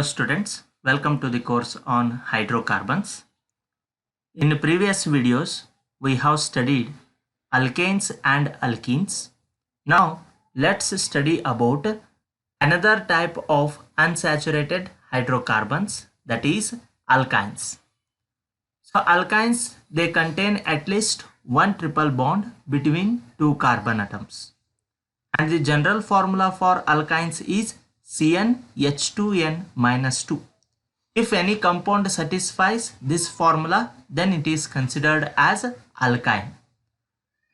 Hello students, welcome to the course on hydrocarbons. In previous videos, we have studied alkanes and alkenes. Now let's study about another type of unsaturated hydrocarbons, that is alkynes. So alkynes, they contain at least one triple bond between two carbon atoms. And the general formula for alkynes is CnH2n-2. If any compound satisfies this formula, then it is considered as alkyne.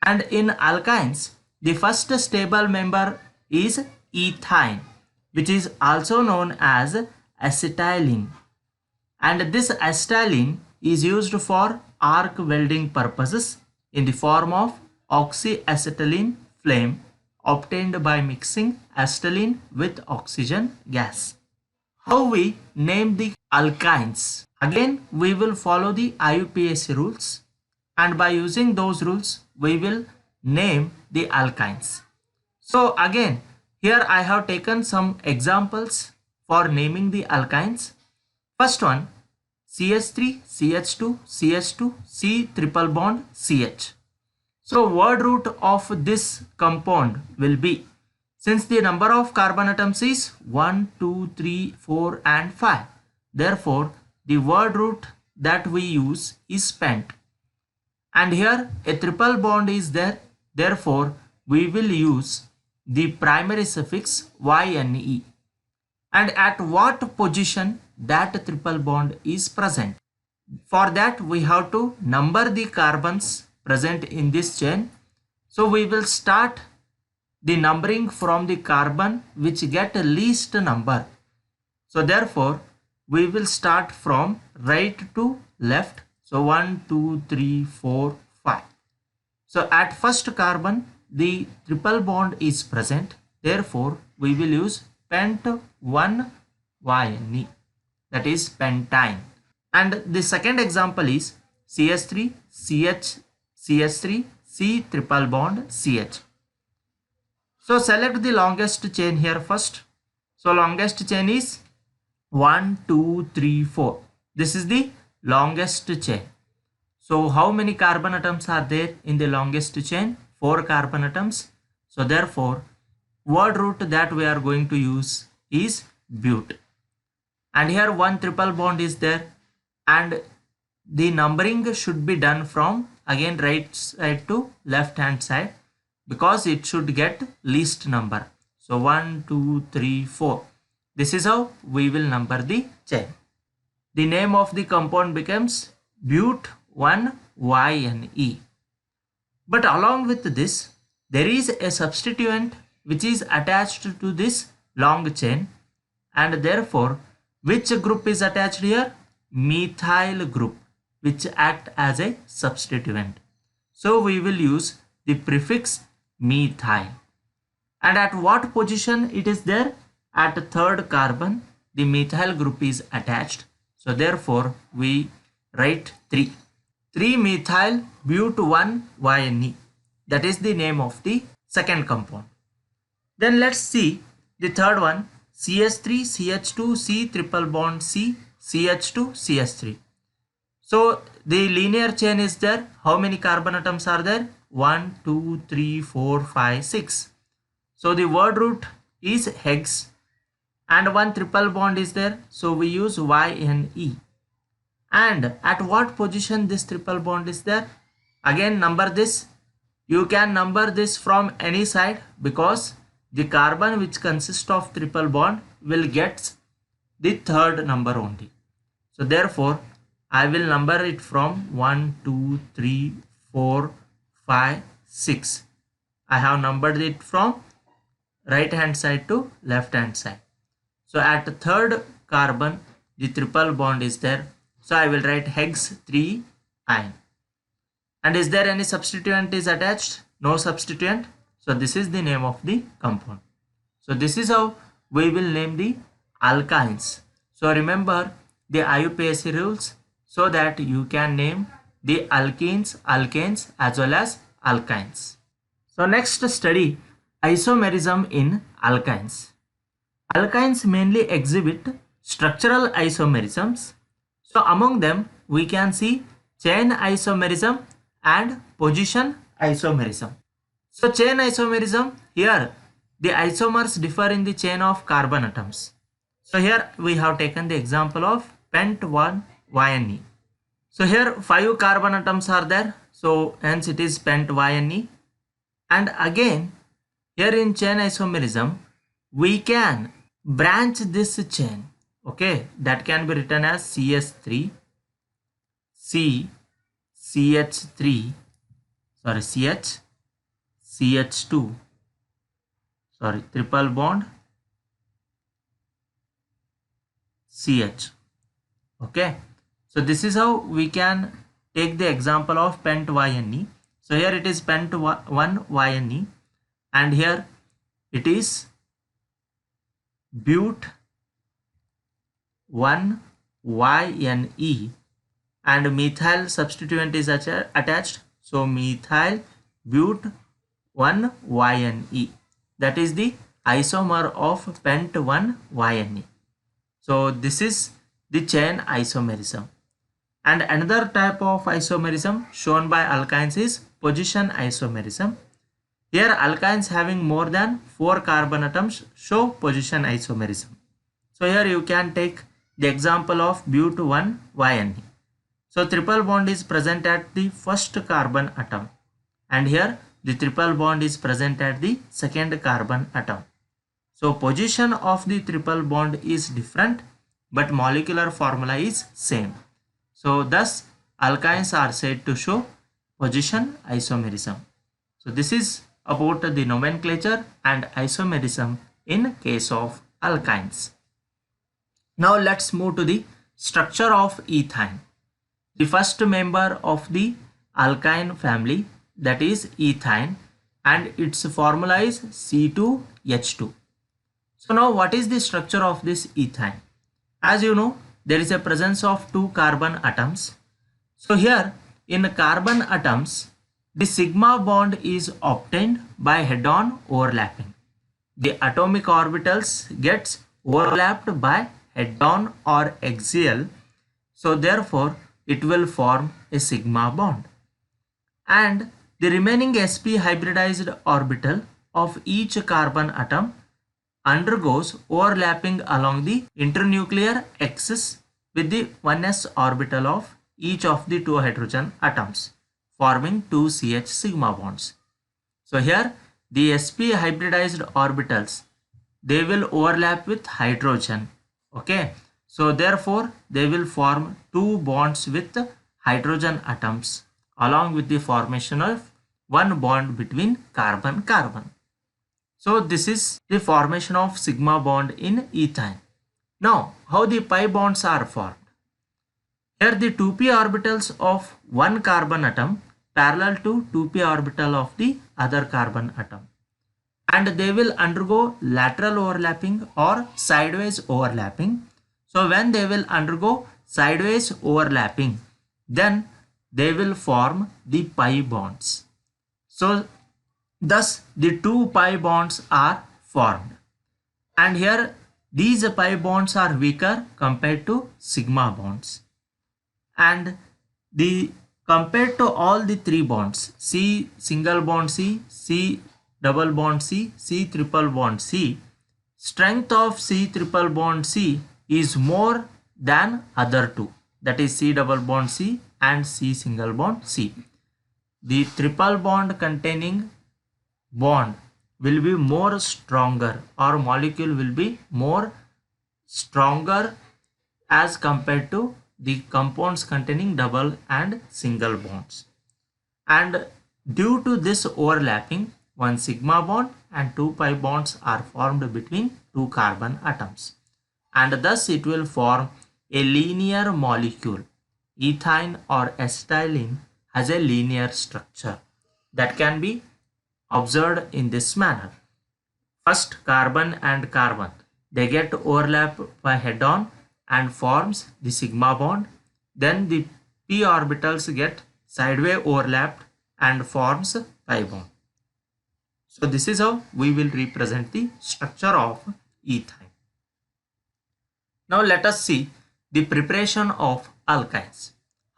And in alkynes, the first stable member is ethine, which is also known as acetylene. And this acetylene is used for arc welding purposes in the form of oxyacetylene flame obtained by mixing acetylene with oxygen gas. How we name the alkynes? Again, we will follow the IUPAC rules, and by using those rules, we will name the alkynes. So again, here I have taken some examples for naming the alkynes. First one, CH3, CH2, CH2, C triple bond CH. So word root of this compound will be, since the number of carbon atoms is 1, 2, 3, 4 and 5. Therefore, the word root that we use is pent. And here a triple bond is there. Therefore, we will use the primary suffix YNE. And at what position that triple bond is present? For that, we have to number the carbons present in this chain. So we will start the numbering from the carbon which get least number. So therefore, we will start from right to left. So 1, 2, 3, 4, 5. So at first carbon, the triple bond is present. Therefore, we will use pent 1YNE, that is pentyne. And the second example is CH3, CH, CH3, C triple bond CH. So select the longest chain here first. So longest chain is 1, 2, 3, 4. This is the longest chain. So how many carbon atoms are there in the longest chain? 4 carbon atoms. So therefore, word root that we are going to use is but. And here one triple bond is there, and the numbering should be done from again right side to left hand side, because it should get least number. So 1, 2, 3, 4. This is how we will number the chain. The name of the compound becomes but1YNE. But along with this, there is a substituent which is attached to this long chain, and therefore which group is attached here? Methyl group, which act as a substituent. So we will use the prefix methyl. And at what position it is there? At the third carbon, the methyl group is attached. So therefore we write 3. 3-methyl but1YNE. That is the name of the second compound. Then let's see the third one, CH3, CH2, C triple bond C, CH2, CH3. So the linear chain is there. How many carbon atoms are there? 1, 2, 3, 4, 5, 6. So the word root is hex, and one triple bond is there. So we use YNE. And at what position this triple bond is there? Again number this. You can number this from any side, because the carbon which consists of triple bond will get the third number only. So therefore, I will number it from 1, 2, 3, 4, 5, 6. I have numbered it from right hand side to left hand side. So at the third carbon, the triple bond is there. So I will write hex 3-ine. And is there any substituent is attached? No substituent. So this is the name of the compound. So this is how we will name the alkynes. So remember the IUPAC rules, so that you can name the alkenes, alkanes as well as alkynes. So next study isomerism in alkynes. Alkynes mainly exhibit structural isomerisms. So among them we can see chain isomerism and position isomerism. So chain isomerism, here the isomers differ in the chain of carbon atoms. So here we have taken the example of pent1YNE. So here 5 carbon atoms are there, so hence it is pent-YNE. And again here in chain isomerism we can branch this chain, okay, that can be written as CH3, CH3, sorry, CH2, sorry, triple bond CH, okay. So this is how we can take the example of pent-YNE. So here it is pent-1YNE and here it is but-1YNE and methyl substituent is attached. So methyl but-1YNE, that is the isomer of pent-1YNE. So this is the chain isomerism. And another type of isomerism shown by alkynes is position isomerism. Here alkynes having more than 4 carbon atoms show position isomerism. So here you can take the example of but-1YNE. So triple bond is present at the first carbon atom and here the triple bond is present at the second carbon atom. So position of the triple bond is different but molecular formula is same. So thus alkynes are said to show position isomerism. So this is about the nomenclature and isomerism in case of alkynes. Now let's move to the structure of ethane. The first member of the alkyne family, that is ethane, and its formula is C2H2. So now what is the structure of this ethane? As you know, there is a presence of 2 carbon atoms. So here in carbon atoms, the sigma bond is obtained by head-on overlapping. The atomic orbitals gets overlapped by head-on or axial. So therefore it will form a sigma bond. And the remaining sp hybridized orbital of each carbon atom undergoes overlapping along the internuclear axis with the 1s orbital of each of the 2 hydrogen atoms, forming 2 CH sigma bonds. So here the sp hybridized orbitals, they will overlap with hydrogen, okay. So therefore they will form 2 bonds with hydrogen atoms along with the formation of 1 bond between carbon-carbon. So this is the formation of sigma bond in ethane. Now how the pi bonds are formed? Here the 2p orbitals of one carbon atom parallel to 2p orbital of the other carbon atom, and they will undergo lateral overlapping or sideways overlapping. So when they will undergo sideways overlapping, then they will form the pi bonds. So thus the 2 pi bonds are formed, and here these pi bonds are weaker compared to sigma bonds, and the compared to all the 3 bonds, C single bond C, C double bond C, C triple bond C, strength of C triple bond C is more than other 2, that is C double bond C and C single bond C. The triple bond containing bond will be more stronger, or molecule will be more stronger as compared to the compounds containing double and single bonds. And due to this overlapping, 1 sigma bond and 2 pi bonds are formed between 2 carbon atoms, and thus it will form a linear molecule. Ethane or acetylene has a linear structure that can be observed in this manner. First carbon and carbon, they get overlap by head-on and forms the sigma bond. Then the p orbitals get sideways overlapped and forms pi bond. So this is how we will represent the structure of ethane. Now let us see the preparation of alkynes.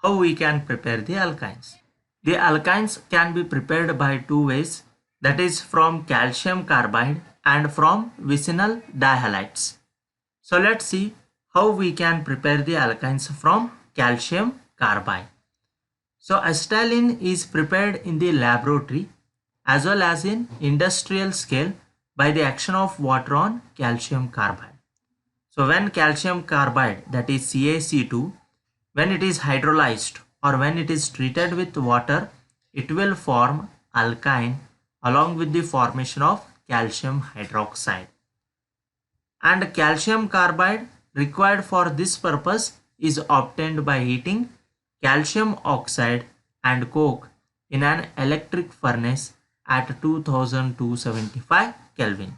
How we can prepare the alkynes. The alkynes can be prepared by two ways, that is from calcium carbide and from vicinal dihalides. So let's see how we can prepare the alkynes from calcium carbide. So acetylene is prepared in the laboratory as well as in industrial scale by the action of water on calcium carbide. So when calcium carbide, that is CaC2, when it is hydrolyzed or when it is treated with water, it will form alkyne along with the formation of calcium hydroxide. And calcium carbide required for this purpose is obtained by heating calcium oxide and coke in an electric furnace at 2275 Kelvin.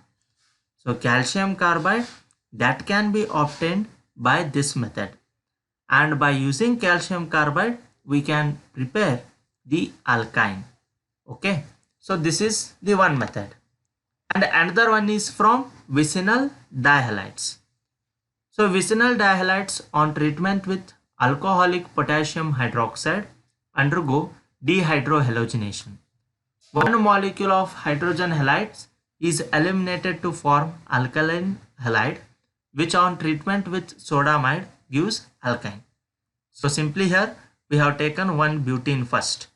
So calcium carbide that can be obtained by this method, and by using calcium carbide we can prepare the alkyne. Okay, so this is the one method, and another one is from vicinal dihalides. So vicinal dihalides on treatment with alcoholic potassium hydroxide undergo dehydrohalogenation. One molecule of hydrogen halides is eliminated to form alkaline halide, which on treatment with sodamide gives alkyne. So simply here we have taken one butene first.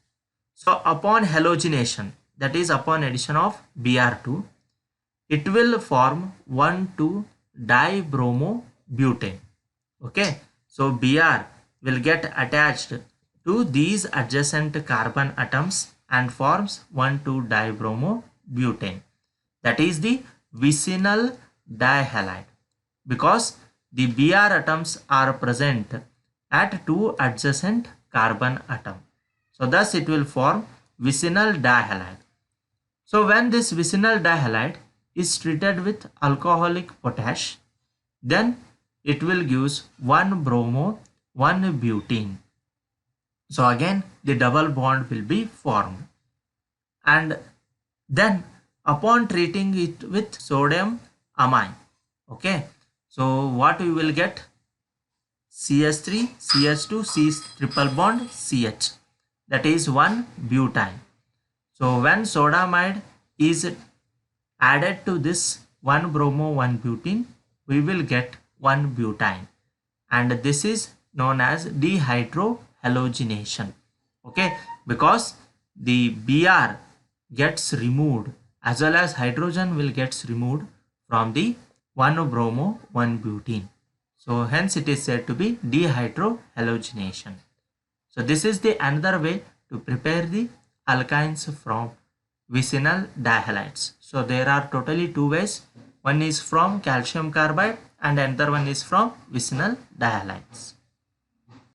So upon halogenation, that is upon addition of Br2, it will form 1,2-dibromobutane. Okay, so Br will get attached to these adjacent carbon atoms and forms 1,2-dibromobutane. That is the vicinal dihalide, because the Br atoms are present at two adjacent carbon atom. So thus it will form vicinal dihalide. So when this vicinal dihalide is treated with alcoholic potash, then it will give 1-bromo, 1-butene. So again the double bond will be formed, and then upon treating it with sodium amine, okay, so what we will get? CH3, CH2, C triple bond CH, that is 1-butyne. So when sodamide is added to this 1-bromo, 1-butene, we will get 1-butyne, and this is known as dehydrohalogenation. Okay, because the Br gets removed as well as hydrogen will gets removed from the 1-bromo, 1-butene. So hence it is said to be dehydrohalogenation. So this is the another way to prepare the alkynes from vicinal dihalides. So there are totally two ways. One is from calcium carbide and another one is from vicinal dihalides.